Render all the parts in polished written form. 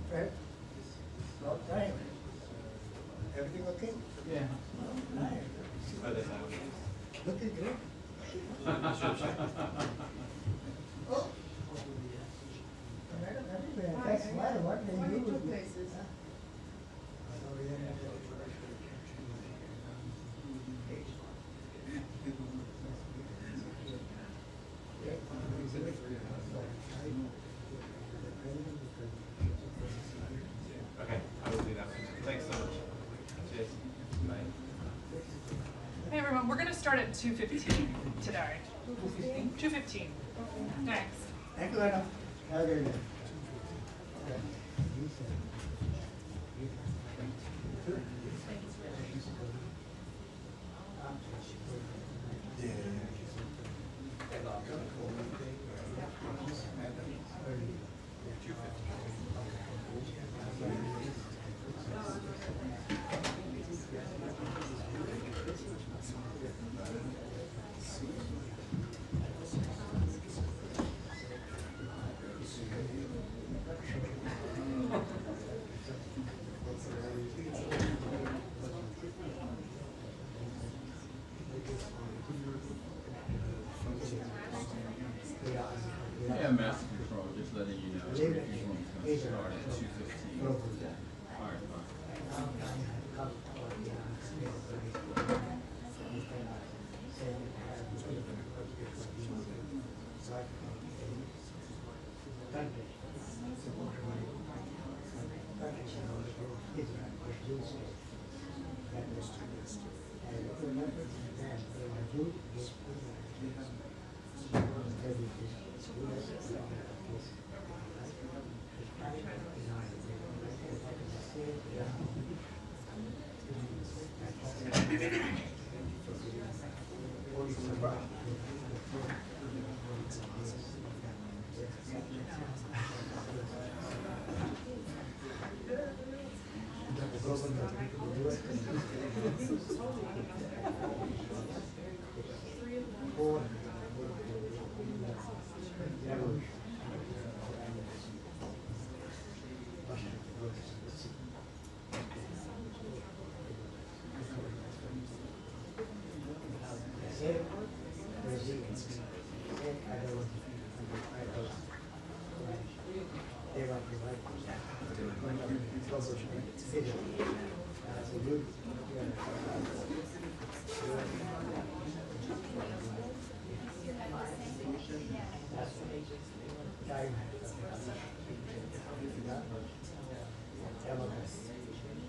Fred? Long time. Everything okay? Yeah. Nice. Looking great. Oh. Madam, everywhere. That's why. What do you do? Places. Okay, I will do that. Thanks so much. Cheers. Bye. Hey everyone, we're going to start at 2:15 today. 2:15. Thanks. Thank you, madam. Have a good day. Yeah, master control, just letting you know. Your room's gonna start at 2:15. All right, bye.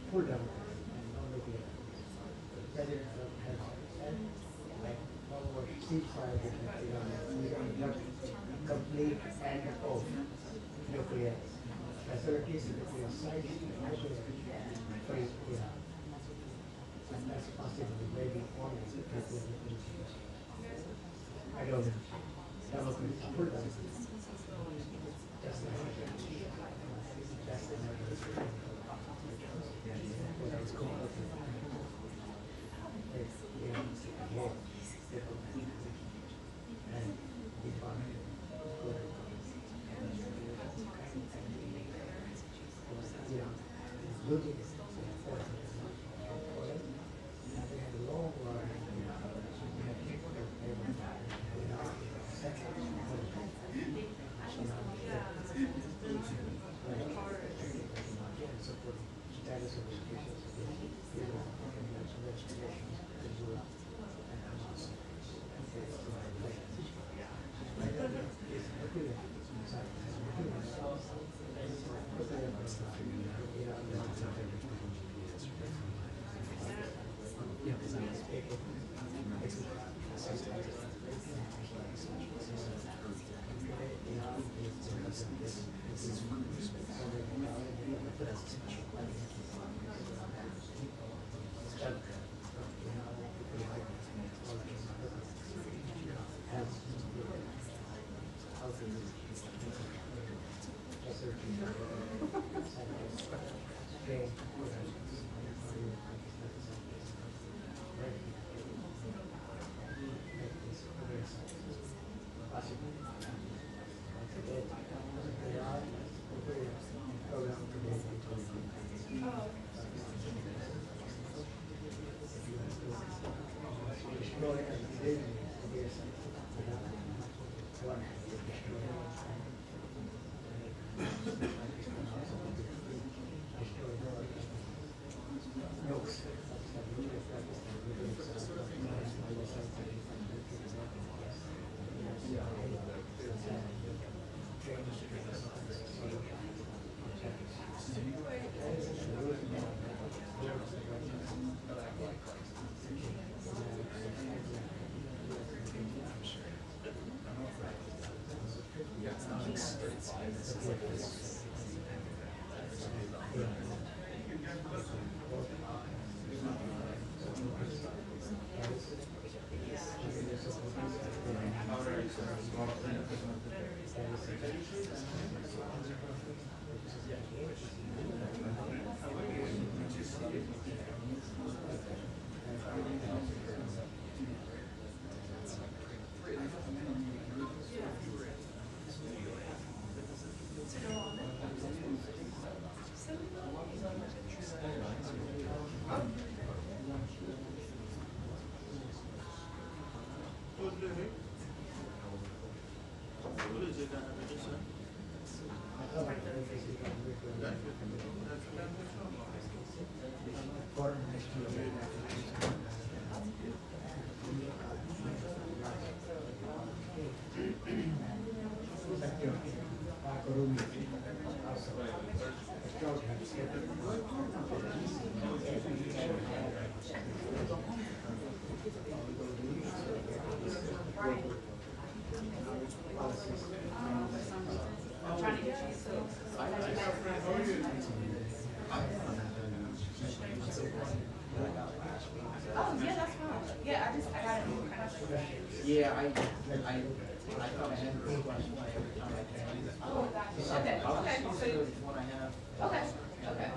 Full Democrat, no nuclear. President has said, like, almost ceasefire, not complete and off nuclear facilities, nuclear sites, nuclear free Iran. And that's possible, maybe only nuclear. I don't know. Democrats, full Democrats. That's the Yeah, I thought I had a question every time I came. Oh, gotcha. Okay, I'll okay. just So, use the one I have. okay, okay.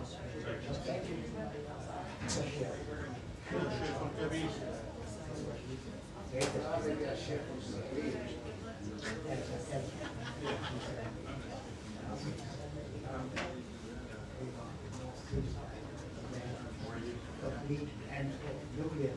And nuclear.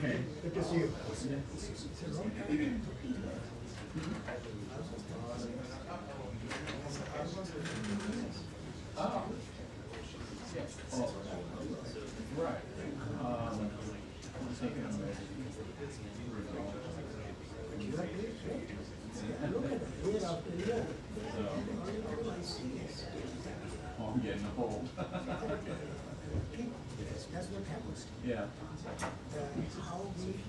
Okay. Good to see you. Oh. Yes. Oh, right. I'm thinking of maybe Look at it, year after year. so, oh, I'm getting old. That's what happens. Yeah. How we eating,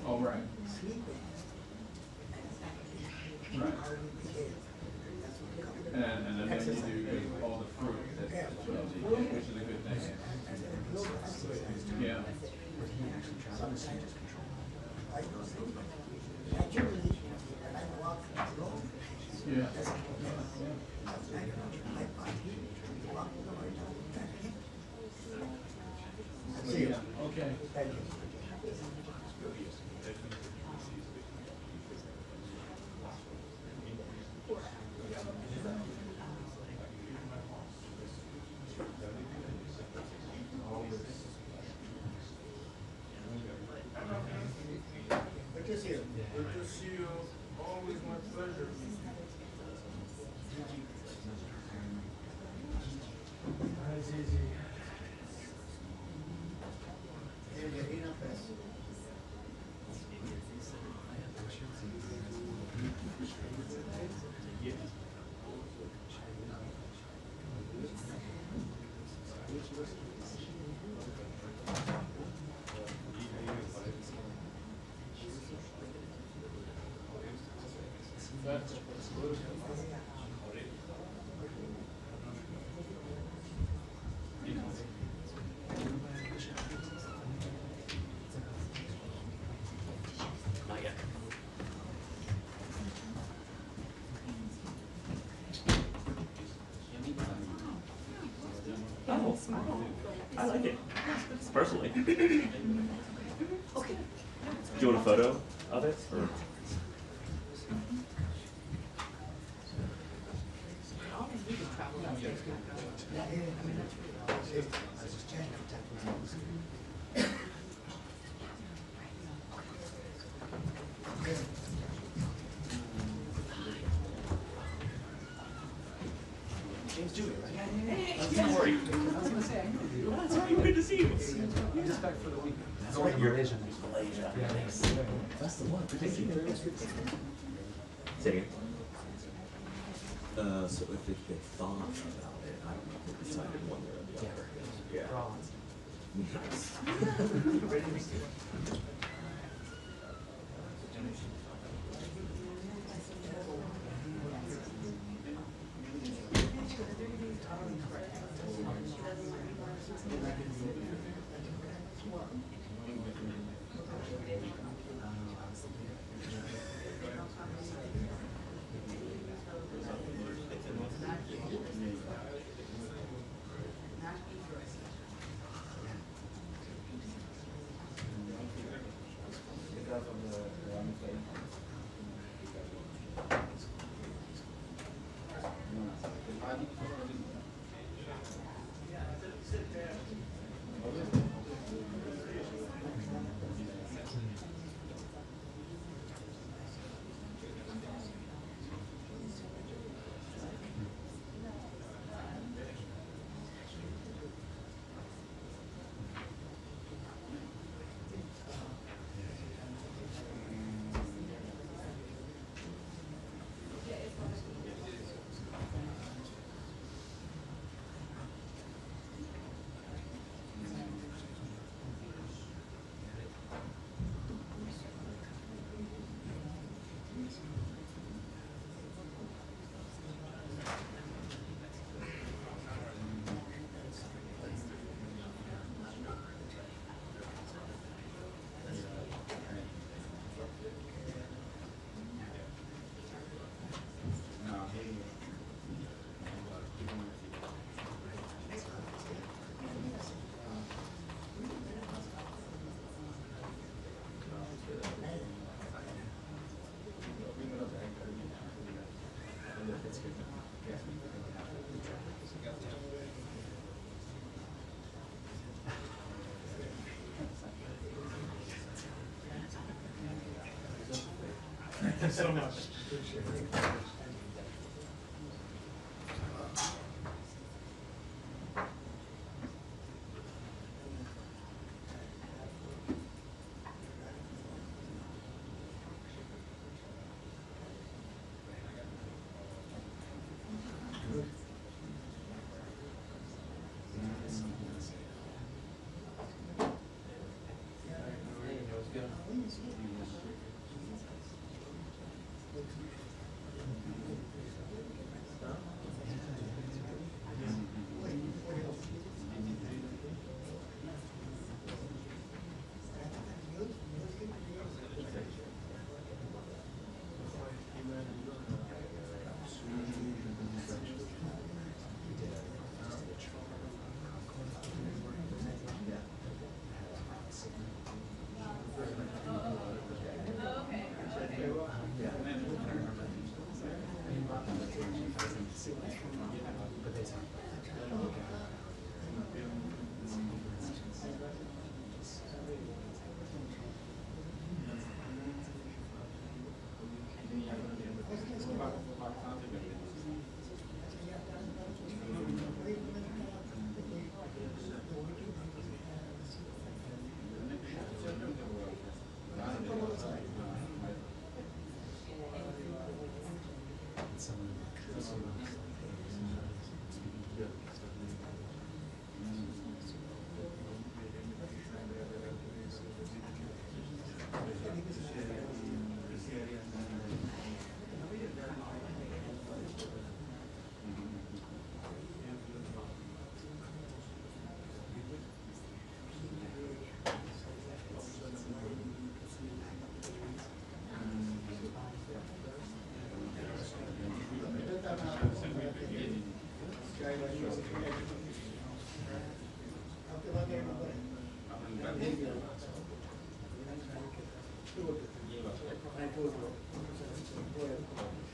Oh, right. sleeping, Right. how we behave. That's what comes. And then you do all the fruit that you which is a good thing. And look, Yeah. sometimes I don't think, naturally, when I walk alone, Yeah. my party, walk over down that hip. So, See you. yeah. Okay. Thank you. Good to see you. Good to see you. Always my pleasure. That's easy. Oh, I like it. Personally. Okay. Do you want a photo of it? Or? James Junior, right? Don't worry. I was gonna say, I knew you. It's really good to see you. You're just back for the week. That's right, you're Malaysia. Yeah, thanks. That's the one. Thank you very much. Say again. So if they thought about it, I don't know if they decided one way or the other. Yeah. Rollins. Nice. From the you so much. Appreciate it. Thank you.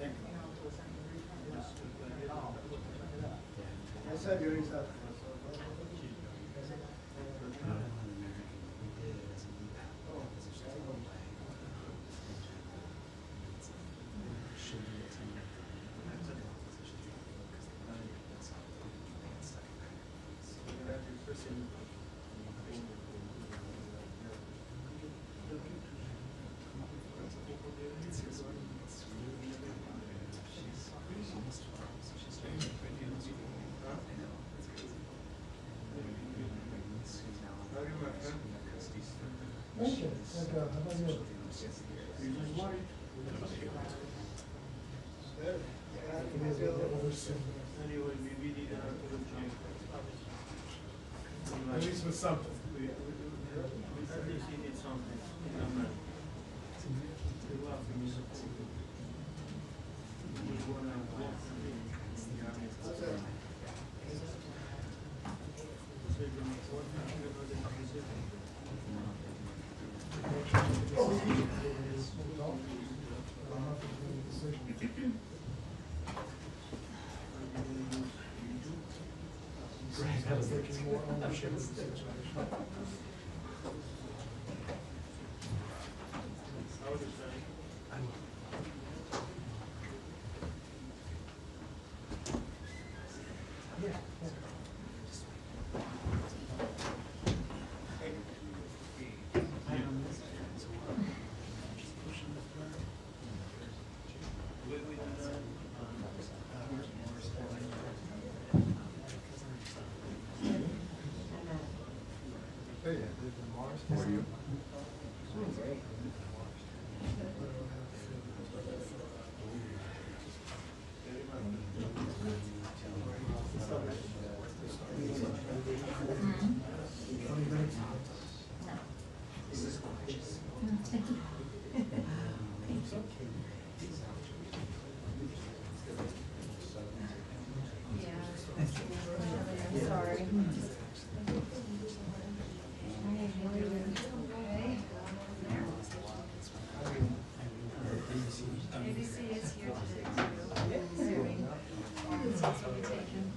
How about you? At least with something. At least he did something. Sorry. ABC is here today too. Zooming. This will be taken.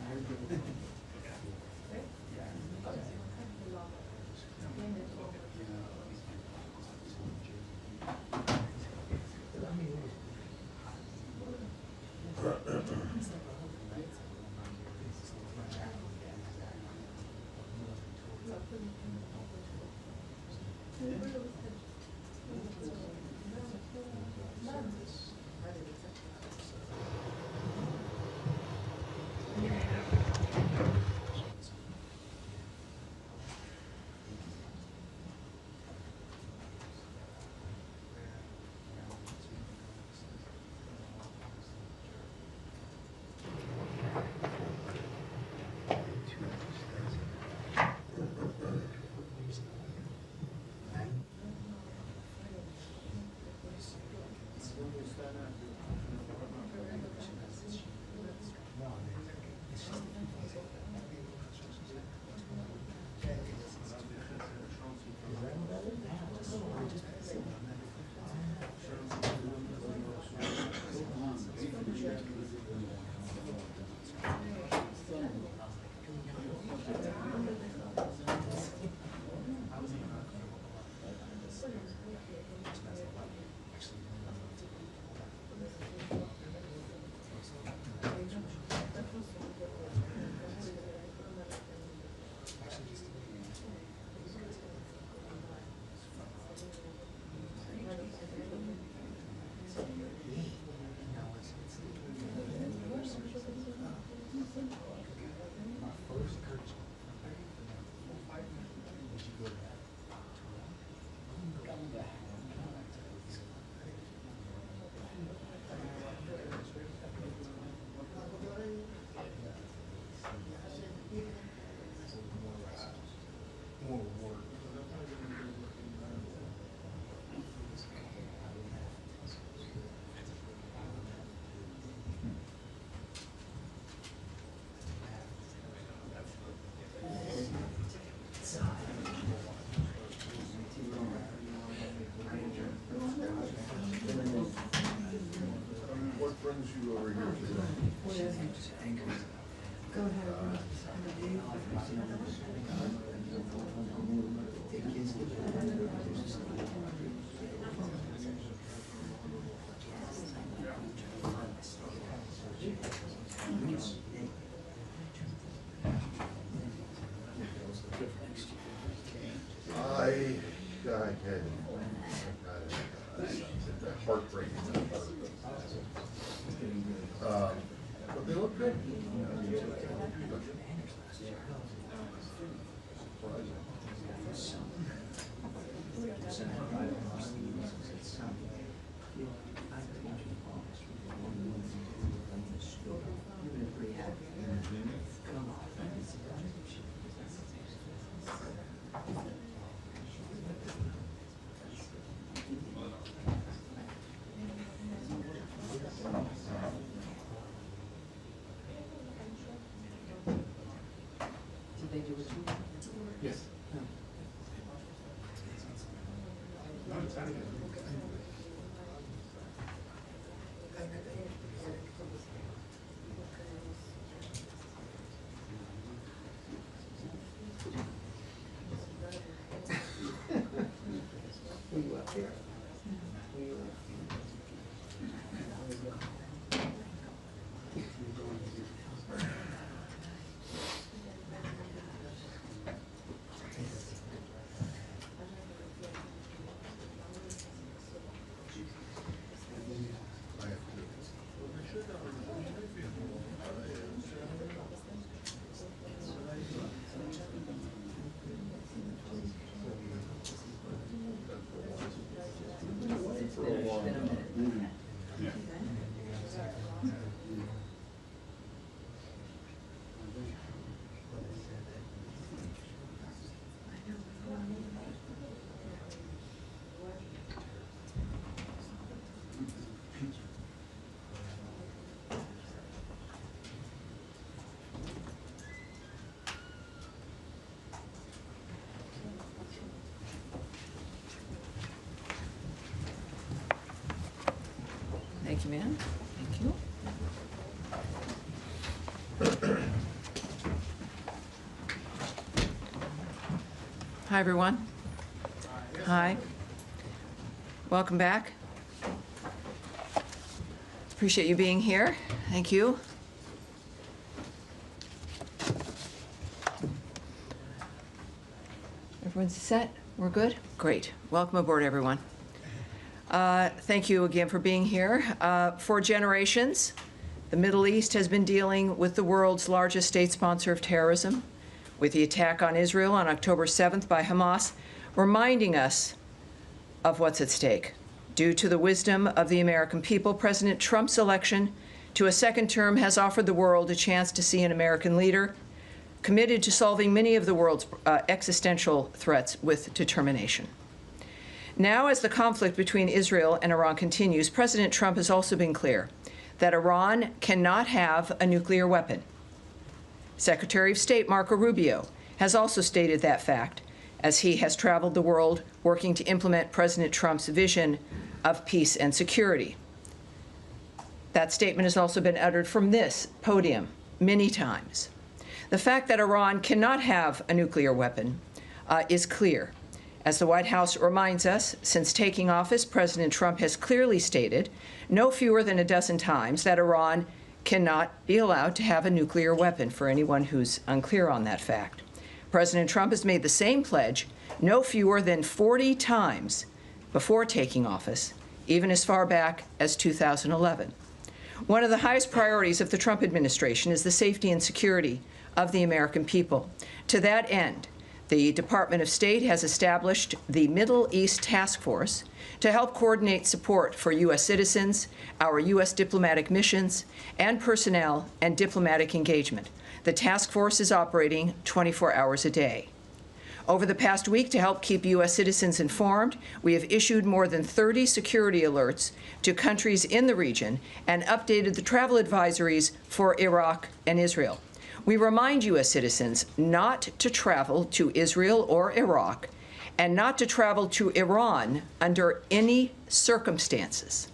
What brings you over here today? Go ahead. I had heartbreaking. But they look good. Yes. Were you up there? Were you Thank you, ma'am. Thank you. Hi, everyone. Hi. Welcome back. Appreciate you being here. Thank you. Everyone's set? We're good? Great. Welcome aboard, everyone. Thank you again for being here. For generations, the Middle East has been dealing with the world's largest state sponsor of terrorism, with the attack on Israel on October 7th by Hamas, reminding us of what's at stake. Due to the wisdom of the American people, President Trump's election to a second term has offered the world a chance to see an American leader committed to solving many of the world's existential threats with determination. Now, as the conflict between Israel and Iran continues, President Trump has also been clear that Iran cannot have a nuclear weapon. Secretary of State Marco Rubio has also stated that fact, as he has traveled the world working to implement President Trump's vision of peace and security. That statement has also been uttered from this podium many times. The fact that Iran cannot have a nuclear weapon is clear, As the White House reminds us, since taking office, President Trump has clearly stated no fewer than a dozen times that Iran cannot be allowed to have a nuclear weapon, for anyone who's unclear on that fact. President Trump has made the same pledge no fewer than 40 times before taking office, even as far back as 2011. One of the highest priorities of the Trump administration is the safety and security of the American people. To that end, the Department of State has established the Middle East Task Force to help coordinate support for U.S. citizens, our U.S. diplomatic missions, and personnel and diplomatic engagement. The task force is operating 24 hours a day. Over the past week, to help keep U.S. citizens informed, we have issued more than 30 security alerts to countries in the region and updated the travel advisories for Iraq and Israel. We remind U.S. citizens not to travel to Israel or Iraq and not to travel to Iran under any circumstances.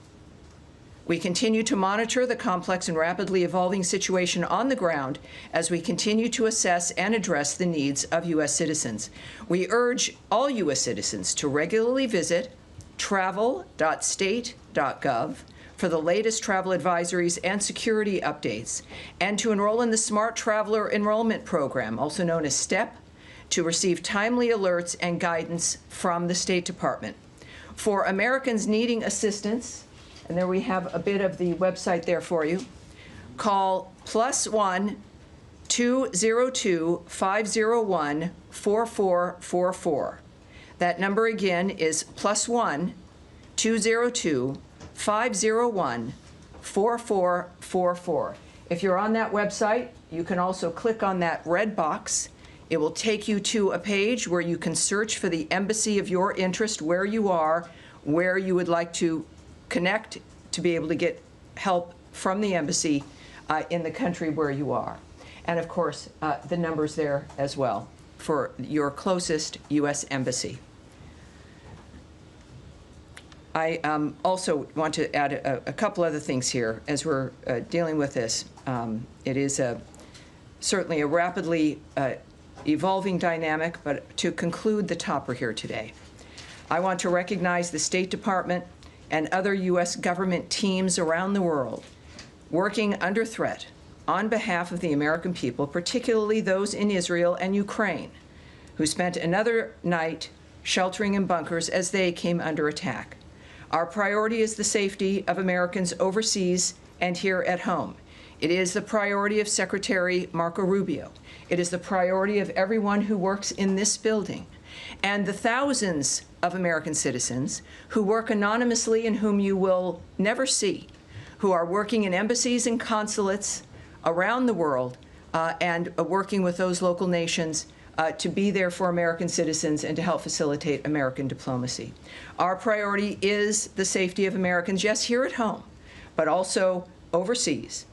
We continue to monitor the complex and rapidly evolving situation on the ground as we continue to assess and address the needs of U.S. citizens. We urge all U.S. citizens to regularly visit travel.state.gov for the latest travel advisories and security updates, and to enroll in the Smart Traveler Enrollment Program, also known as STEP, to receive timely alerts and guidance from the State Department. For Americans needing assistance, and there we have a bit of the website there for you, call +1 202 501 4444. That number again is +1 202 501 4444. If you're on that website, you can also click on that red box. It will take you to a page where you can search for the embassy of your interest, where you are, where you would like to connect to be able to get help from the embassy in the country where you are. And of course, the number's there as well for your closest U.S. embassy. I also want to add a couple other things here as we're dealing with this. It is certainly a rapidly evolving dynamic, but to conclude the topper here today, I want to recognize the State Department and other U.S. government teams around the world working under threat on behalf of the American people, particularly those in Israel and Ukraine, who spent another night sheltering in bunkers as they came under attack. Our priority is the safety of Americans overseas and here at home. It is the priority of Secretary Marco Rubio. It is the priority of everyone who works in this building, and the thousands of American citizens who work anonymously and whom you will never see, who are working in embassies and consulates around the world and working with those local nations to be there for American citizens and to help facilitate American diplomacy. Our priority is the safety of Americans, yes, here at home, but also overseas.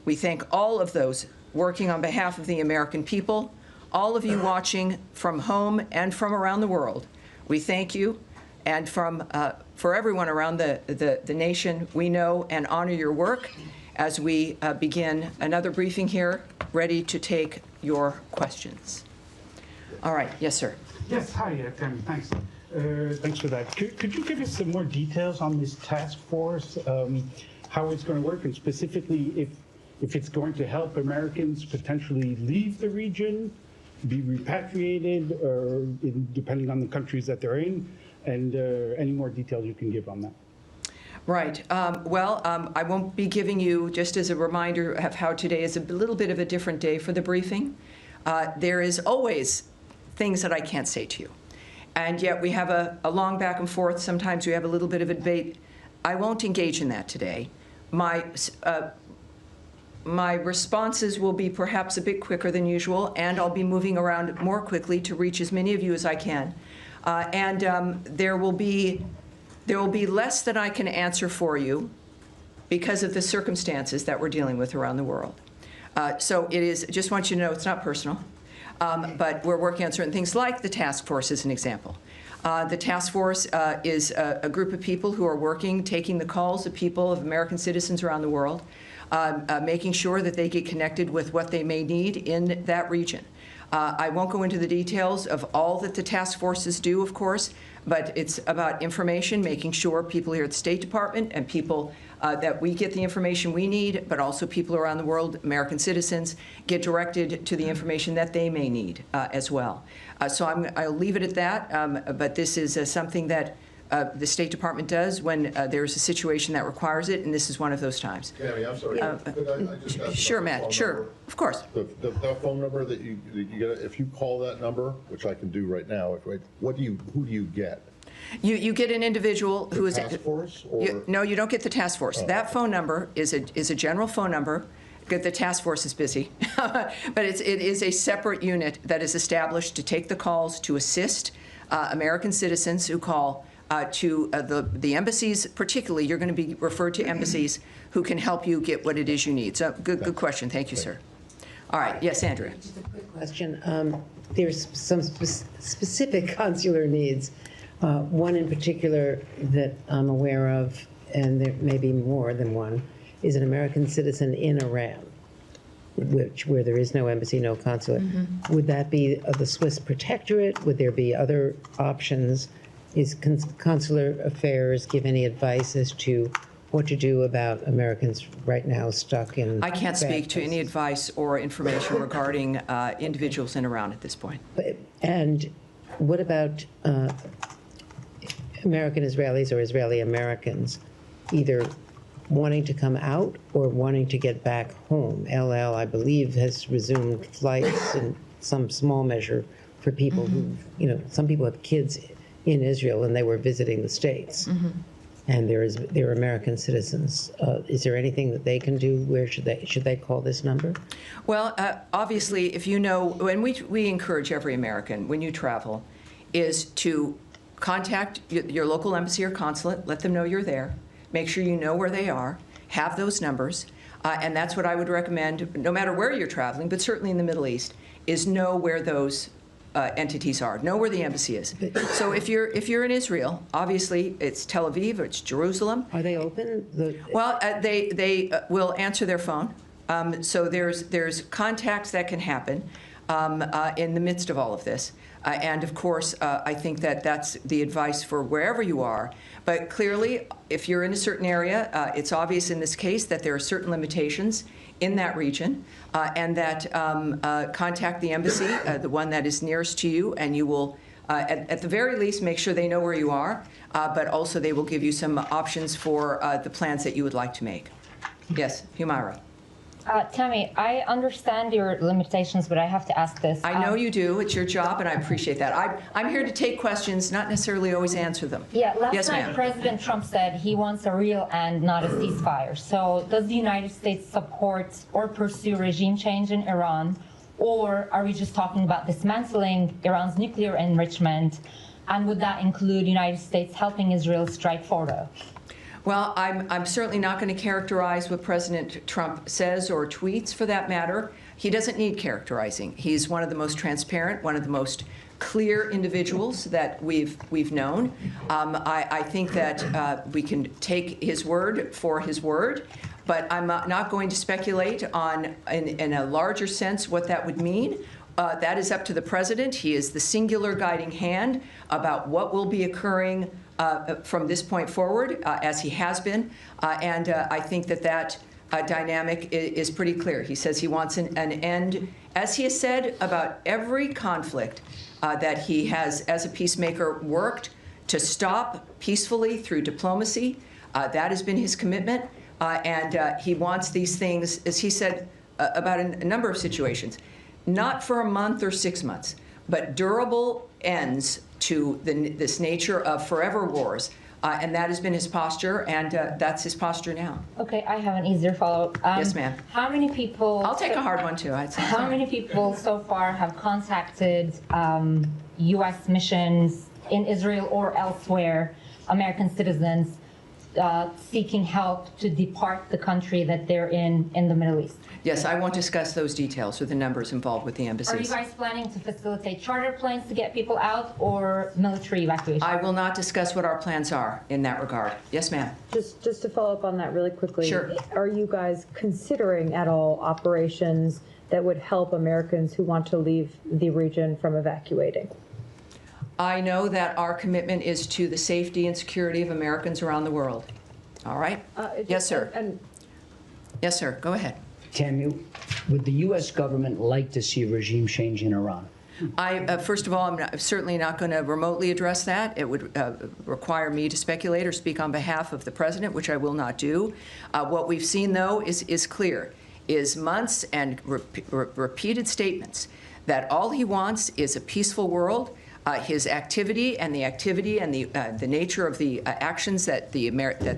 We thank all of those working on behalf of the American people, all of you watching from home and from around the world. We thank you, and for everyone around the nation, we know and honor your work as we begin another briefing here, ready to take your questions. All right, yes, sir. Yes, hi, Tammy, thanks. Thanks for that. Could you give us some more details on this task force, how it's going to work, and specifically if it's going to help Americans potentially leave the region, be repatriated, or depending on the countries that they're in, and any more details you can give on that? Right. I won't be giving you, just as a reminder of how today is a little bit of a different day for the briefing. There is always things that I can't say to you. And yet we have a long back and forth. Sometimes we have a little bit of a debate. I won't engage in that today. My responses will be perhaps a bit quicker than usual, and I'll be moving around more quickly to reach as many of you as I can. There will be less that I can answer for you because of the circumstances that we're dealing with around the world. So it is, just want you to know, it's not personal, but we're working on certain things like the task force as an example. The task force is a group of people who are working, taking the calls of people, of American citizens around the world, making sure that they get connected with what they may need in that region. I won't go into the details of all that the task forces do, of course, but it's about information, making sure people here at the State Department and people that we get the information we need, but also people around the world, American citizens, get directed to the information that they may need as well. So I'll leave it at that, but this is something that the State Department does when there's a situation that requires it, and this is one of those times. Tammy, I'm sorry, could I just ask Sure, about the Matt, phone sure, number? of course. That phone number that you get, if you call that number, which I can do right now, who do you get? You get an individual who is... Task force, or? No, you don't get the task force. Oh. That phone number is a general phone number. The task force is busy, but it is a separate unit that is established to take the calls to assist American citizens who call to the embassies. Particularly, you're going to be referred to embassies who can help you get what it is you need. So good question. Thank you, sir. All right. Yes, Andrea. Just a quick question. There's some specific consular needs. One in particular that I'm aware of, and there may be more than one, is an American citizen in Iran, where there is no embassy, no consulate. Mm-hmm. Would that be the Swiss protectorate? Would there be other options? Is consular affairs give any advice as to what to do about Americans right now stuck in... I can't speak to any advice or information regarding individuals in Iran at this point. And what about American Israelis or Israeli Americans either wanting to come out or wanting to get back home? LL, I believe, has resumed flights in some small measure for people who, some people have kids in Israel and they were visiting the States. And they're American citizens. Is there anything that they can do? Where should they call this number? Well, obviously, if you know, and we encourage every American when you travel, is to contact your local embassy or consulate, let them know you're there, make sure you know where they are, have those numbers, and that's what I would recommend, no matter where you're traveling, but certainly in the Middle East, is know where those entities are, know where the embassy is. So if you're in Israel, obviously it's Tel Aviv or it's Jerusalem. Are they open? Well, they will answer their phone. So there's contacts that can happen in the midst of all of this. And of course, I think that's the advice for wherever you are. But clearly, if you're in a certain area, it's obvious in this case that there are certain limitations in that region, and that contact the embassy, the one that is nearest to you, and you will, at the very least, make sure they know where you are, but also they will give you some options for the plans that you would like to make. Yes, Humaira. Tammy, I understand your limitations, but I have to ask this. I know you do. It's your job, and I appreciate that. I'm here to take questions, not necessarily always answer them. Yeah, last yes, night President Trump said he wants a real end, not a ceasefire. So does the United States support or pursue regime change in Iran, or are we just talking about dismantling Iran's nuclear enrichment, and would that include the United States helping Israel strike Fordo? Well, I'm certainly not going to characterize what President Trump says or tweets, for that matter. He doesn't need characterizing. He's one of the most transparent, one of the most clear individuals that we've known. I think that we can take his word for his word, but I'm not going to speculate on, in a larger sense, what that would mean. That is up to the president. He is the singular guiding hand about what will be occurring from this point forward, as he has been. And I think that dynamic is pretty clear. He says he wants an end, as he has said about every conflict that he has, as a peacemaker, worked to stop peacefully through diplomacy. That has been his commitment. And he wants these things, as he said about a number of situations, not for a month or 6 months, but durable ends to this nature of forever wars. And that has been his posture, and that's his posture now. Okay, I have an easier follow-up. Yes, ma'am. How many people... I'll take a hard one, too. I'd say. How many people so far have contacted U.S. missions in Israel or elsewhere, American citizens, seeking help to depart the country that they're in the Middle East? Yes, I won't discuss those details or the numbers involved with the embassies. Are you guys planning to facilitate charter planes to get people out or military evacuation? I will not discuss what our plans are in that regard. Yes, ma'am. Just to follow up on that really quickly. Sure. Are you guys considering at all operations that would help Americans who want to leave the region from evacuating? I know that our commitment is to the safety and security of Americans around the world. All right? Yes, sir. Yes, sir. Go ahead. Tammy, would the U.S. government like to see a regime change in Iran? First of all, I'm certainly not going to remotely address that. It would require me to speculate or speak on behalf of the president, which I will not do. What we've seen, though, is clear, is months and repeated statements that all he wants is a peaceful world. His activity and the nature of the actions that the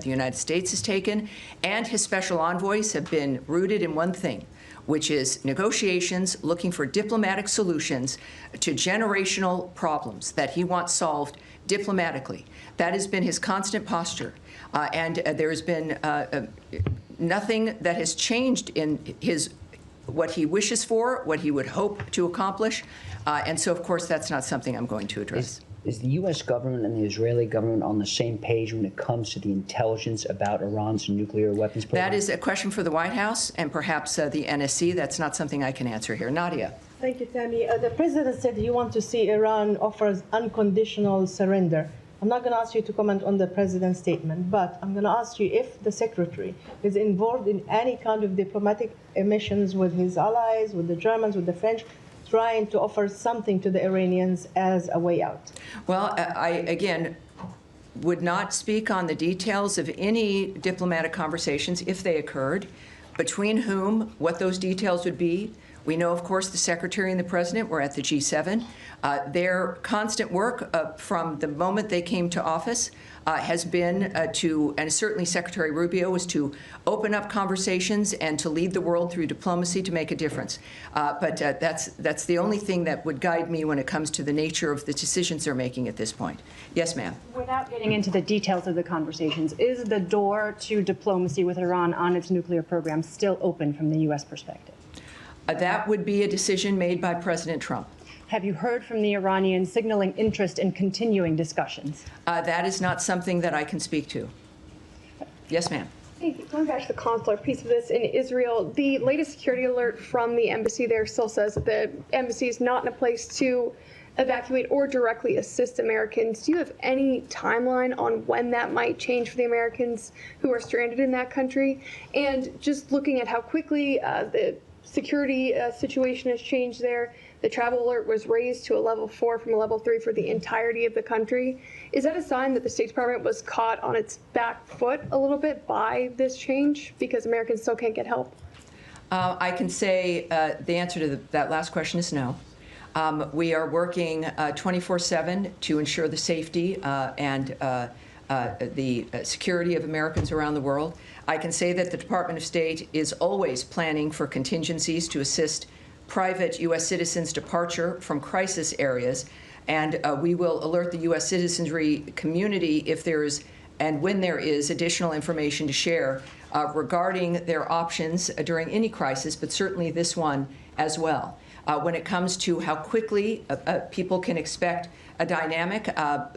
United States has taken and his special envoys have been rooted in one thing, which is negotiations, looking for diplomatic solutions to generational problems that he wants solved diplomatically. That has been his constant posture. And there has been nothing that has changed in what he wishes for, what he would hope to accomplish. And so, of course, that's not something I'm going to address. Is the U.S. government and the Israeli government on the same page when it comes to the intelligence about Iran's nuclear weapons program? That is a question for the White House and perhaps the NSC. That's not something I can answer here. Nadia. Thank you, Tammy. The president said he wants to see Iran offers unconditional surrender. I'm not going to ask you to comment on the president's statement, but I'm going to ask you if the secretary is involved in any kind of diplomatic missions with his allies, with the Germans, with the French, trying to offer something to the Iranians as a way out. Well, I, again, would not speak on the details of any diplomatic conversations, if they occurred, between whom, what those details would be. We know, of course, the Secretary and the President were at the G7. Their constant work from the moment they came to office has been to, and certainly Secretary Rubio, was to open up conversations and to lead the world through diplomacy to make a difference. But that's the only thing that would guide me when it comes to the nature of the decisions they're making at this point. Yes, ma'am. Without getting into the details of the conversations, is the door to diplomacy with Iran on its nuclear program still open from the U.S. perspective? That would be a decision made by President Trump. Have you heard from the Iranians signaling interest in continuing discussions? That is not something that I can speak to. Yes, ma'am. Thank you. Going back to the consular piece of this in Israel, the latest security alert from the embassy there still says that the embassy is not in a place to evacuate or directly assist Americans. Do you have any timeline on when that might change for the Americans who are stranded in that country? And just looking at how quickly the security situation has changed there, the travel alert was raised to a level 4 from a level 3 for the entirety of the country. Is that a sign that the State Department was caught on its back foot a little bit by this change because Americans still can't get help? I can say the answer to that last question is no. We are working 24/7 to ensure the safety and the security of Americans around the world. I can say that the Department of State is always planning for contingencies to assist private U.S. citizens' departure from crisis areas, and we will alert the U.S. citizenry community if there is and when there is additional information to share regarding their options during any crisis, but certainly this one as well. When it comes to how quickly people can expect a dynamic,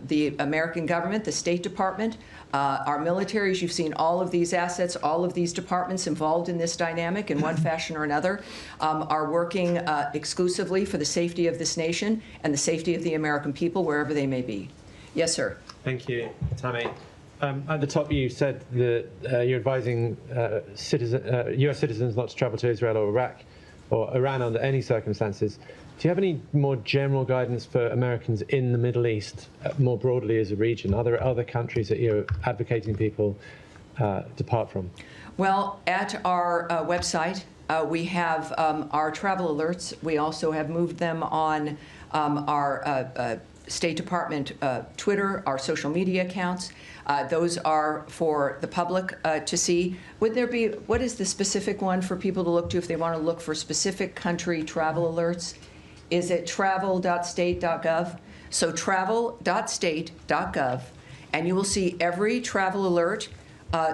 the American government, the State Department, our militaries, you've seen all of these assets, all of these departments involved in this dynamic in one fashion or another, are working exclusively for the safety of this nation and the safety of the American people, wherever they may be. Yes, sir. Thank you, Tammy. At the top, you said that you're advising U.S. citizens not to travel to Israel or Iraq or Iran under any circumstances. Do you have any more general guidance for Americans in the Middle East, more broadly as a region? Are there other countries that you're advocating people depart from? Well, at our website, we have our travel alerts. We also have moved them on our State Department Twitter, our social media accounts. Those are for the public to see. Would there be, what is the specific one for people to look to if they want to look for specific country travel alerts? Is it travel.state.gov? So travel.state.gov, and you will see every travel alert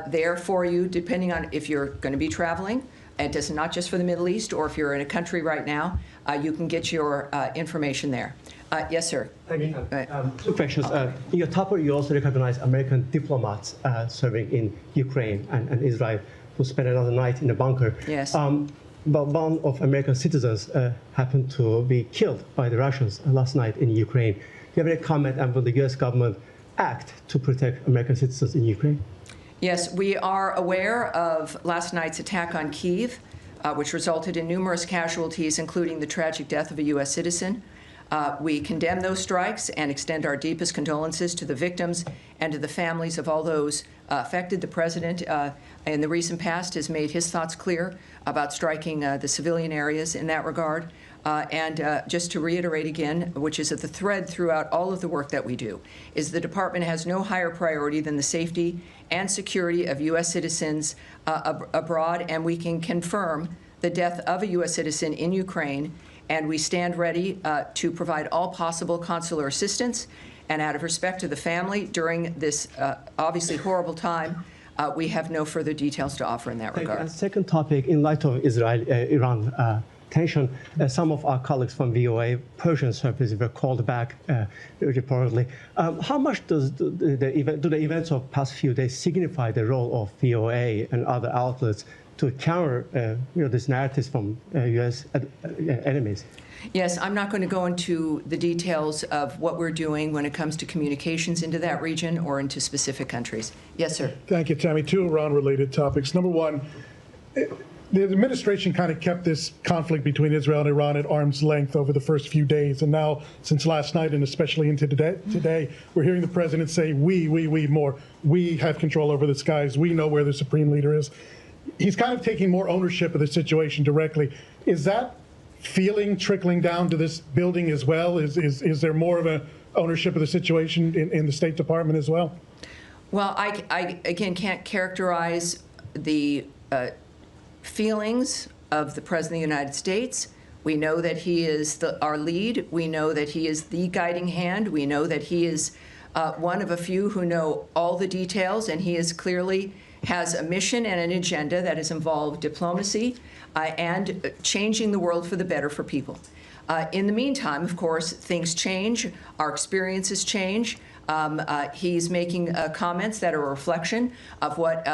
there for you, depending on if you're going to be traveling. It is not just for the Middle East, or if you're in a country right now, you can get your information there. Yes, sir. Thank you. Two questions. In your topic, you also recognize American diplomats serving in Ukraine and Israel who spent another night in a bunker. Yes. but one of American citizens happened to be killed by the Russians last night in Ukraine. Do you have any comment, and will the U.S. government act to protect American citizens in Ukraine? Yes, we are aware of last night's attack on Kyiv, which resulted in numerous casualties, including the tragic death of a U.S. citizen. We condemn those strikes and extend our deepest condolences to the victims and to the families of all those affected. The president, in the recent past, has made his thoughts clear about striking the civilian areas in that regard. Just to reiterate again, which is at the thread throughout all of the work that we do, is the department has no higher priority than the safety and security of U.S. citizens abroad, and we can confirm the death of a U.S. citizen in Ukraine, and we stand ready to provide all possible consular assistance. And out of respect to the family during this obviously horrible time, we have no further details to offer in that regard. And second topic, in light of Israel-Iran tension, some of our colleagues from VOA Persian service were called back reportedly. How much do the events of past few days signify the role of VOA and other outlets to counter these narratives from U.S. enemies? Yes, I'm not going to go into the details of what we're doing when it comes to communications into that region or into specific countries. Yes, sir. Thank you, Tammy. Two Iran-related topics. Number one, the administration kind of kept this conflict between Israel and Iran at arm's length over the first few days. And now, since last night and especially into today, we're hearing the president say, we more. We have control over the skies. We know where the supreme leader is. He's kind of taking more ownership of the situation directly. Is that feeling trickling down to this building as well? Is there more of an ownership of the situation in the State Department as well? Well, I again can't characterize the feelings of the President of the United States. We know that he is our lead. We know that he is the guiding hand. We know that he is one of a few who know all the details, and he is clearly has a mission and an agenda that has involved diplomacy and changing the world for the better for people. In the meantime, of course, things change. Our experiences change. He's making comments that are a reflection of what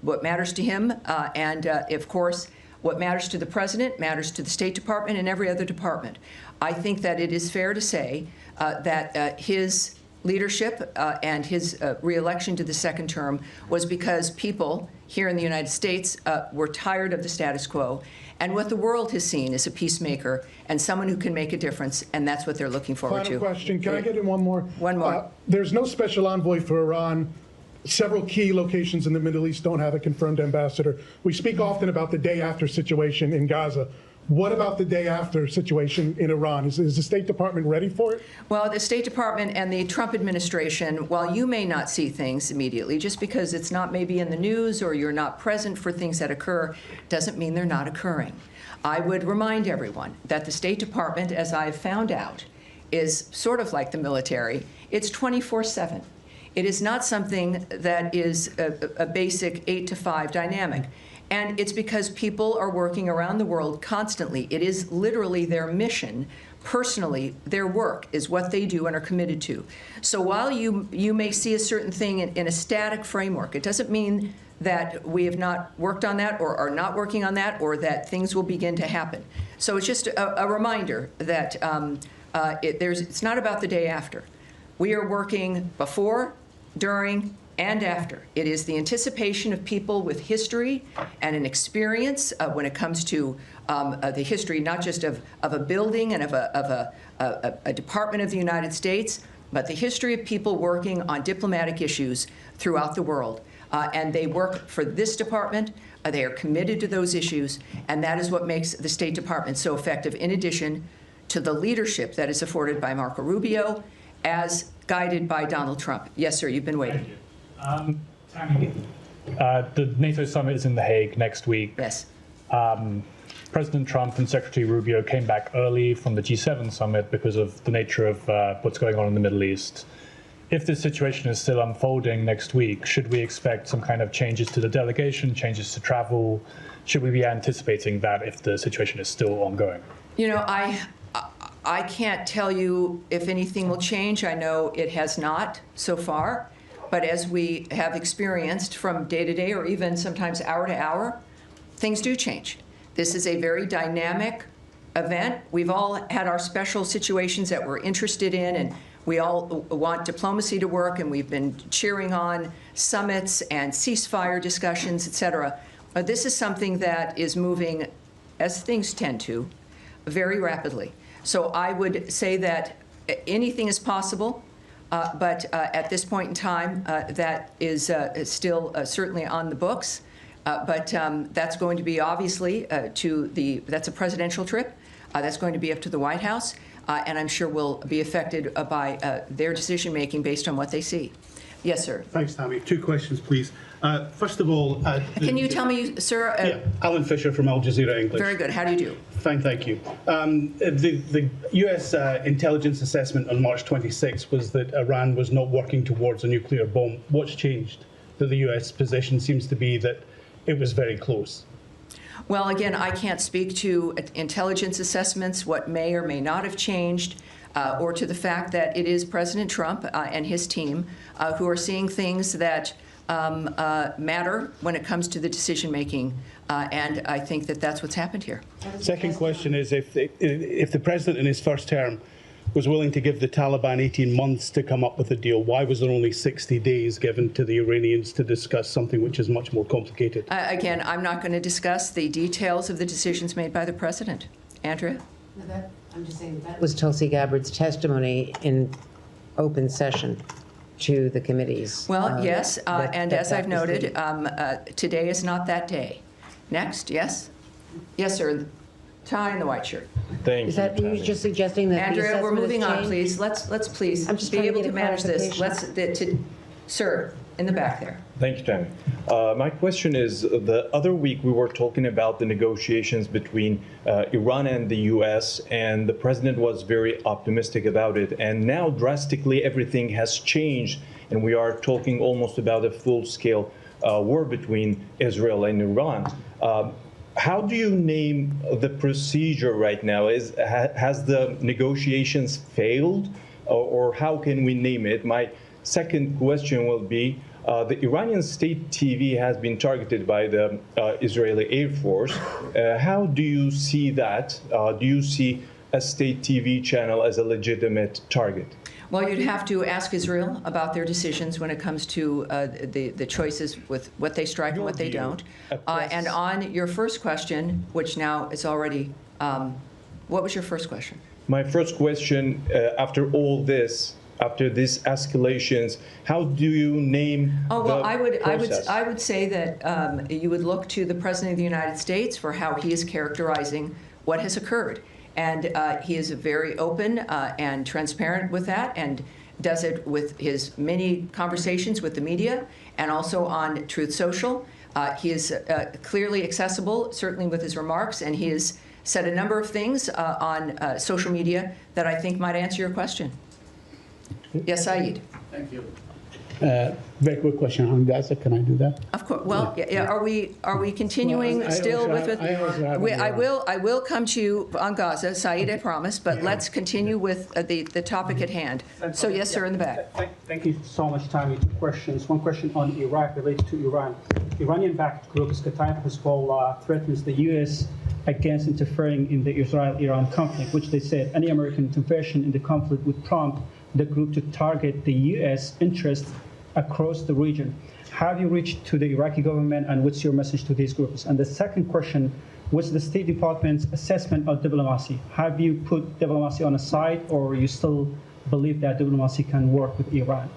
what matters to him, and of course, what matters to the president matters to the State Department and every other department. I think that it is fair to say that his leadership and his re-election to the second term was because people here in the United States were tired of the status quo. And what the world has seen is a peacemaker and someone who can make a difference, and that's what they're looking forward to. Final question. Can I get in one more? One more. There's no special envoy for Iran. Several key locations in the Middle East don't have a confirmed ambassador. We speak often about the day after situation in Gaza. What about the day after situation in Iran? Is the State Department ready for it? Well, the State Department and the Trump administration, while you may not see things immediately, just because it's not maybe in the news or you're not present for things that occur, doesn't mean they're not occurring. I would remind everyone that the State Department, as I've found out, is sort of like the military. It's 24/7. It is not something that is a basic 8 to 5 dynamic. And it's because people are working around the world constantly. It is literally their mission. Personally, their work is what they do and are committed to. So while you may see a certain thing in a static framework, it doesn't mean that we have not worked on that or are not working on that or that things will begin to happen. So it's just a reminder that it's not about the day after. We are working before, during, and after. It is the anticipation of people with history and an experience when it comes to the history, not just of a building and of a department of the United States, but the history of people working on diplomatic issues throughout the world. And they work for this department. They are committed to those issues, and that is what makes the State Department so effective, in addition to the leadership that is afforded by Marco Rubio, as guided by Donald Trump. Yes, sir, you've been waiting. Tammy, the NATO summit is in The Hague next week. Yes. President Trump and Secretary Rubio came back early from the G7 summit because of the nature of what's going on in the Middle East. If this situation is still unfolding next week, should we expect some kind of changes to the delegation, changes to travel? Should we be anticipating that if the situation is still ongoing? You know, I can't tell you if anything will change. I know it has not so far. But as we have experienced from day to day or even sometimes hour to hour, things do change. This is a very dynamic event. We've all had our special situations that we're interested in, and we all want diplomacy to work, and we've been cheering on summits and ceasefire discussions, et cetera. This is something that is moving, as things tend to, very rapidly. So I would say that anything is possible, but at this point in time, that is still certainly on the books. But that's going to be obviously that's a presidential trip. That's going to be up to the White House, and I'm sure will be affected by their decision-making based on what they see. Yes, sir. Thanks, Tammy. 2 questions, please. First of all... Can you tell me, sir? Yeah, Alan Fisher from Al Jazeera English. Very good. How do you do? Fine, thank you. The U.S. intelligence assessment on March 26 was that Iran was not working towards a nuclear bomb. What's changed? That the U.S. position seems to be that it was very close. Well, again, I can't speak to intelligence assessments, what may or may not have changed, or to the fact that it is President Trump and his team who are seeing things that matter when it comes to the decision-making, and I think that that's what's happened here. Second question is, if the president in his first term was willing to give the Taliban 18 months to come up with a deal, why was there only 60 days given to the Iranians to discuss something which is much more complicated? Again, I'm not going to discuss the details of the decisions made by the president. Andrea? No, I'm just saying that was Tulsi Gabbard's testimony in open session to the committees. Well, yes, and as I've noted, today is not that day. Next, yes? Yes, sir. Tie in the white shirt. Thank Is that you just suggesting that Andrea, we're moving on, changed? please. Let's please I'm just be trying to able get to a manage this. clarification. Sir, in the back there. Thank you, Tammy. My question is, the other week we were talking about the negotiations between Iran and the U.S., and the president was very optimistic about it. And now drastically everything has changed, and we are talking almost about a full-scale war between Israel and Iran. How do you name the procedure right now? Has the negotiations failed, or how can we name it? My second question will be, the Iranian state TV has been targeted by the Israeli Air Force. How do you see that? Do you see a state TV channel as a legitimate target? Well, you'd have to ask Israel about their decisions when it comes to the choices with what they strike and what they don't. And on your first question, which now is already, what was your first question? My first question, after all this, after these escalations, how do you name Oh, well, the process? I would say that you would look to the President of the United States for how he is characterizing what has occurred. And he is very open and transparent with that, and does it with his many conversations with the media and also on Truth Social. He is clearly accessible, certainly with his remarks, and he has said a number of things on social media that I think might answer your question. Yes, Saeed. Thank you. Very quick question on Gaza. Can I do that? Of course. Well, yeah, are we continuing Well, still with? I will come to you on Gaza, Saeed, I promise. But let's continue with the topic at hand. So yes, sir, in the back. Thank you so much, Tammy. 2 questions. One question on Iraq related to Iran. Iranian-backed group Qatar Hezbollah threatens the U.S. against interfering in the Israel-Iran conflict, which they said any American intervention in the conflict would prompt the group to target the U.S. interests across the region. Have you reached to the Iraqi government, and what's your message to these groups? And the second question, what's the State Department's assessment of diplomacy? Have you put diplomacy on a side, or you still believe that diplomacy can work with Iran?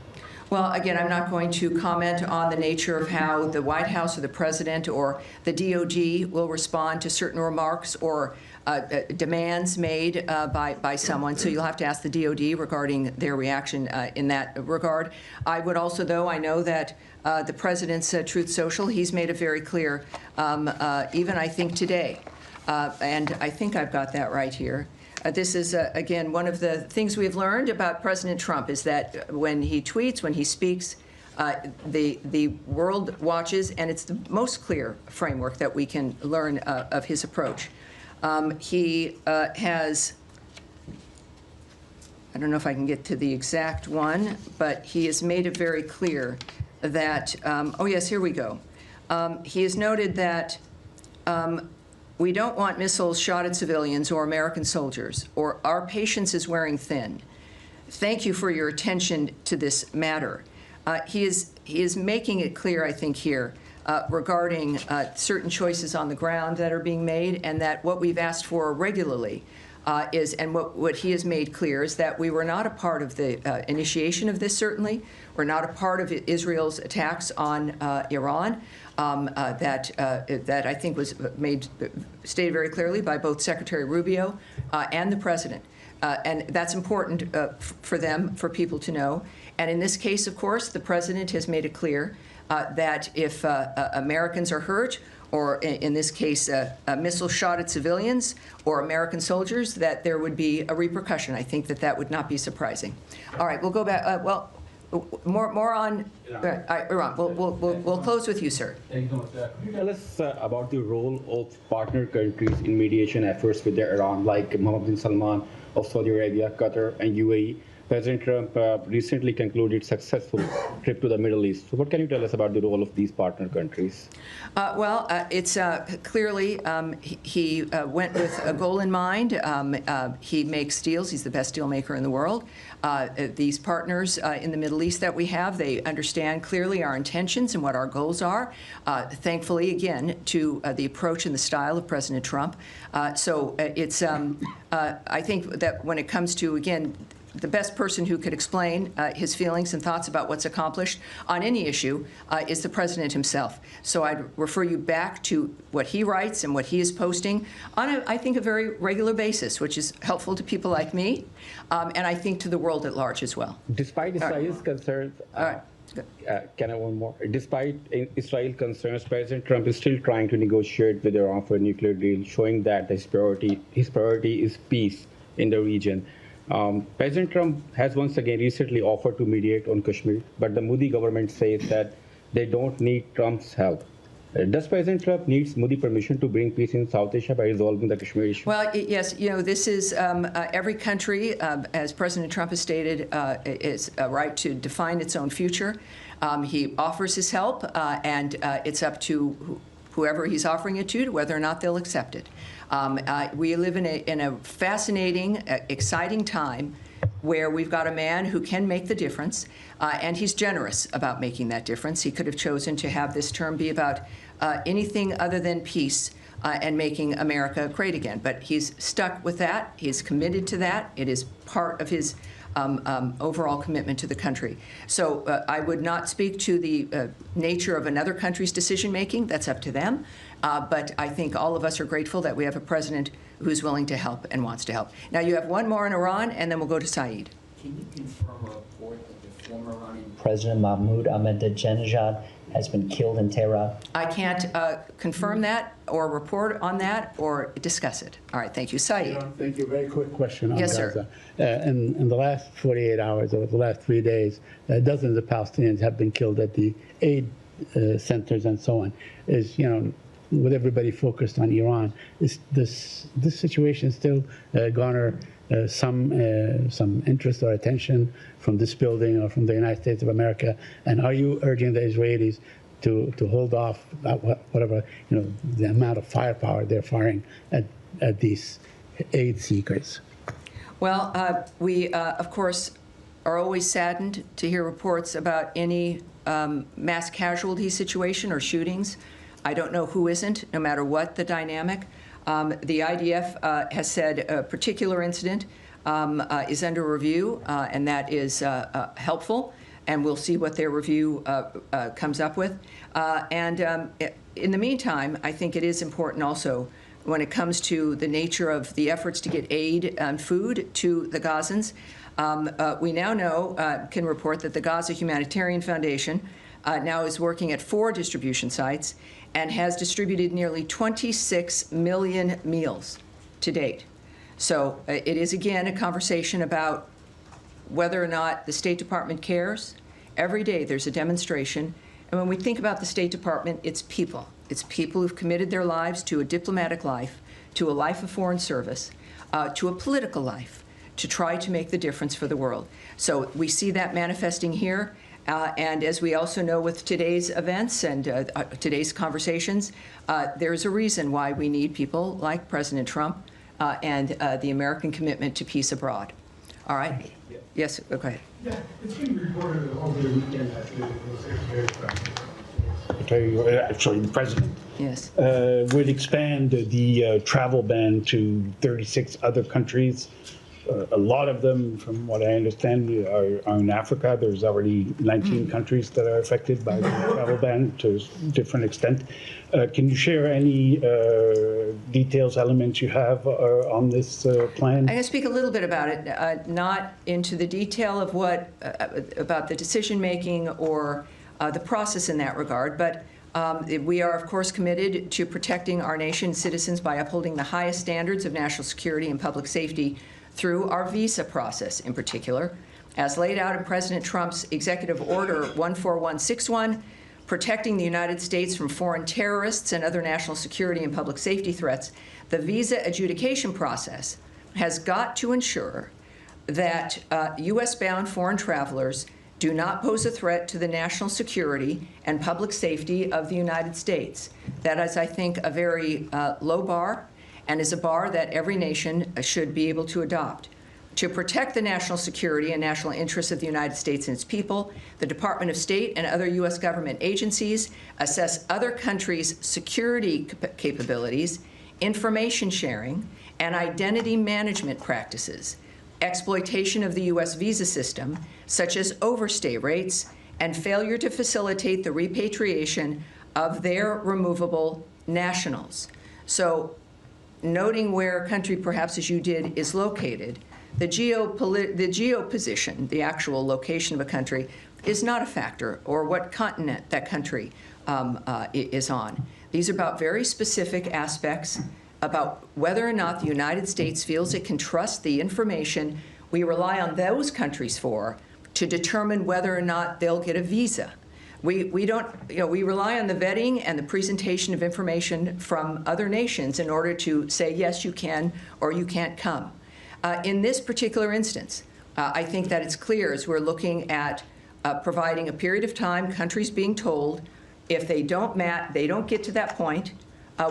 Well, again, I'm not going to comment on the nature of how the White House or the President or the DOD will respond to certain remarks or demands made by someone. So you'll have to ask the DOD regarding their reaction in that regard. I would also, though, I know that the President's Truth Social, he's made it very clear, even I think today, and I think I've got that right here. This is, again, one of the things we've learned about President Trump is that when he tweets, when he speaks, the world watches, and it's the most clear framework that we can learn of his approach. He has, I don't know if I can get to the exact one, but he has made it very clear that, oh yes, here we go. He has noted that we don't want missiles shot at civilians or American soldiers, or our patience is wearing thin. Thank you for your attention to this matter. He is making it clear, I think, here regarding certain choices on the ground that are being made, and that what we've asked for regularly is, and what he has made clear, is that we were not a part of the initiation of this, certainly. We're not a part of Israel's attacks on Iran. That I think was stated very clearly by both Secretary Rubio and the President. And that's important for people to know. And in this case, of course, the President has made it clear that if Americans are hurt, or in this case, a missile shot at civilians or American soldiers, that there would be a repercussion. I think that would not be surprising. All right, we'll go back. More on Iran. We'll close with you, sir. Thank you so much. Could you tell us about the role of partner countries in mediation efforts with Iran, like Mohammed bin Salman of Saudi Arabia, Qatar, and UAE? President Trump recently concluded successful trip to the Middle East. So what can you tell us about the role of these partner countries? It's clearly he went with a goal in mind. He makes deals. He's the best deal maker in the world. These partners in the Middle East that we have, they understand clearly our intentions and what our goals are. Thankfully, again, to the approach and the style of President Trump. I think that when it comes to, again, the best person who could explain his feelings and thoughts about what's accomplished on any issue is the President himself. So I'd refer you back to what he writes and what he is posting on, I think, a very regular basis, which is helpful to people like me, and I think to the world at large as well. Despite Israel's concerns, can I one more? Despite Israel concerns, President Trump is still trying to negotiate with Iran for a nuclear deal, showing that his priority is peace in the region. President Trump has once again recently offered to mediate on Kashmir, but the Modi government says that they don't need Trump's help. Does President Trump need Modi permission to bring peace in South Asia by resolving the Kashmir issue? Well, yes, this is every country, as President Trump has stated, is a right to define its own future. He offers his help, and it's up to whoever he's offering it to whether or not they'll accept it. We live in a fascinating, exciting time where we've got a man who can make the difference, and he's generous about making that difference. He could have chosen to have this term be about anything other than peace and making America great again. But he's stuck with that. He's committed to that. It is part of his overall commitment to the country. So I would not speak to the nature of another country's decision-making. That's up to them. But I think all of us are grateful that we have a president who's willing to help and wants to help. Now, you have one more in Iran, and then we'll go to Saeed. Can you confirm a report that the former Iranian President Mahmoud Ahmadinejad has been killed in Tehran? I can't confirm that or report on that or discuss it. All right, thank you. Saeed. Thank you. Very quick question on Yes, Gaza. sir. In the last 48 hours, or the last 3 days, dozens of Palestinians have been killed at the aid centers and so on. With everybody focused on Iran, is this situation still garner some interest or attention from this building or from the United States of America? And are you urging the Israelis to hold off whatever the amount of firepower they're firing at these aid seekers? Well, we of course are always saddened to hear reports about any mass casualty situation or shootings. I don't know who isn't, no matter what the dynamic. The IDF has said a particular incident is under review, and that is helpful, and we'll see what their review comes up with. In the meantime, I think it is important also when it comes to the nature of the efforts to get aid and food to the Gazans. We now can report that the Gaza Humanitarian Foundation now is working at 4 distribution sites and has distributed nearly 26 million meals to date. So it is, again, a conversation about whether or not the State Department cares. Every day there's a demonstration. And when we think about the State Department, it's people. It's people who've committed their lives to a diplomatic life, to a life of foreign service, to a political life, to try to make the difference for the world. So we see that manifesting here. And as we also know with today's events and today's conversations, there's a reason why we need people like President Trump and the American commitment to peace abroad. All right? Yes, go ahead. Yeah, it's been reported over the weekend that the president would expand the travel ban to 36 other countries. A lot of them, from what I understand, are in Africa. There's already 19 countries that are affected by the travel ban to a different extent. Can you share any details, elements you have on this plan? I'm going to speak a little bit about it, not into the detail of what, about the decision-making or the process in that regard, but we are, of course, committed to protecting our nation's citizens by upholding the highest standards of national security and public safety through our visa process in particular, as laid out in President Trump's Executive Order 14161, protecting the United States from foreign terrorists and other national security and public safety threats. The visa adjudication process has got to ensure that U.S.-bound foreign travelers do not pose a threat to the national security and public safety of the United States. That is, I think, a very low bar, and is a bar that every nation should be able to adopt. To protect the national security and national interests of the United States and its people, the Department of State and other U.S. government agencies assess other countries' security capabilities, information sharing, and identity management practices, exploitation of the U.S. visa system, such as overstay rates, and failure to facilitate the repatriation of their removable nationals. So, noting where a country, perhaps as you did, is located, the geo position, the actual location of a country, is not a factor, or what continent that country is on. These are about very specific aspects about whether or not the United States feels it can trust the information we rely on those countries for to determine whether or not they'll get a visa. We don't, we rely on the vetting and the presentation of information from other nations in order to say, yes, you can or you can't come. In this particular instance, I think that it's clear as we're looking at providing a period of time, countries being told if they don't get to that point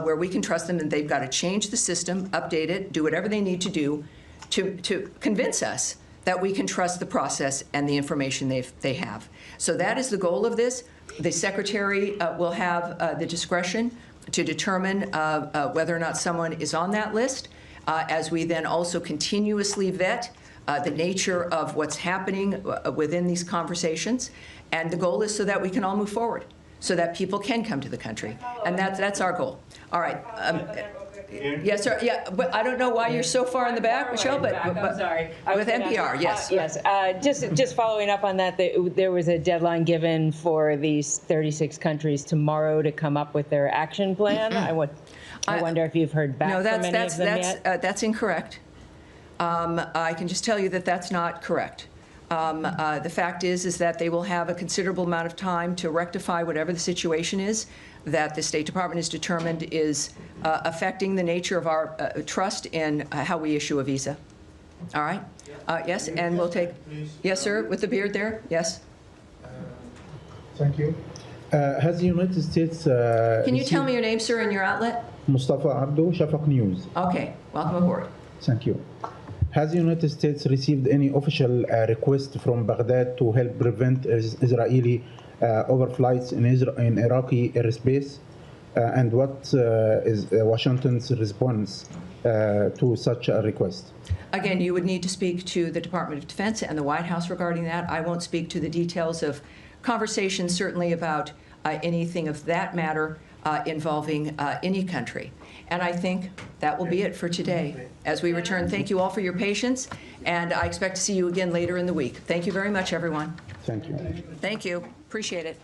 where we can trust them, and they've got to change the system, update it, do whatever they need to do to convince us that we can trust the process and the information they have. So that is the goal of this. The Secretary will have the discretion to determine whether or not someone is on that list, as we then also continuously vet the nature of what's happening within these conversations. And the goal is so that we can all move forward, so that people can come to the country. And that's our goal. All right. Yes, sir. Yeah, but I don't know why you're so far in the back, Michelle, but I'm sorry. With NPR, yes. Yes. Just following up on that, there was a deadline given for these 36 countries tomorrow to come up with their action plan. I wonder if you've heard back from any of them yet? That's incorrect. I can just tell you that that's not correct. The fact is that they will have a considerable amount of time to rectify whatever the situation is that the State Department has determined is affecting the nature of our trust in how we issue a visa. All right? Yes, and we'll take, yes, sir, with the beard there, yes. Thank you. Has the United States... Can you tell me your name, sir, and your outlet? Mustafa Abdo, Shafaq News. Okay, welcome aboard. Thank you. Has the United States received any official request from Baghdad to help prevent Israeli overflights in Iraqi airspace? And what is Washington's response to such a request? Again, you would need to speak to the Department of Defense and the White House regarding that. I won't speak to the details of conversations, certainly about anything of that matter involving any country. And I think that will be it for today. As we return, thank you all for your patience, and I expect to see you again later in the week. Thank you very much, everyone. Thank you. Thank you. Appreciate it.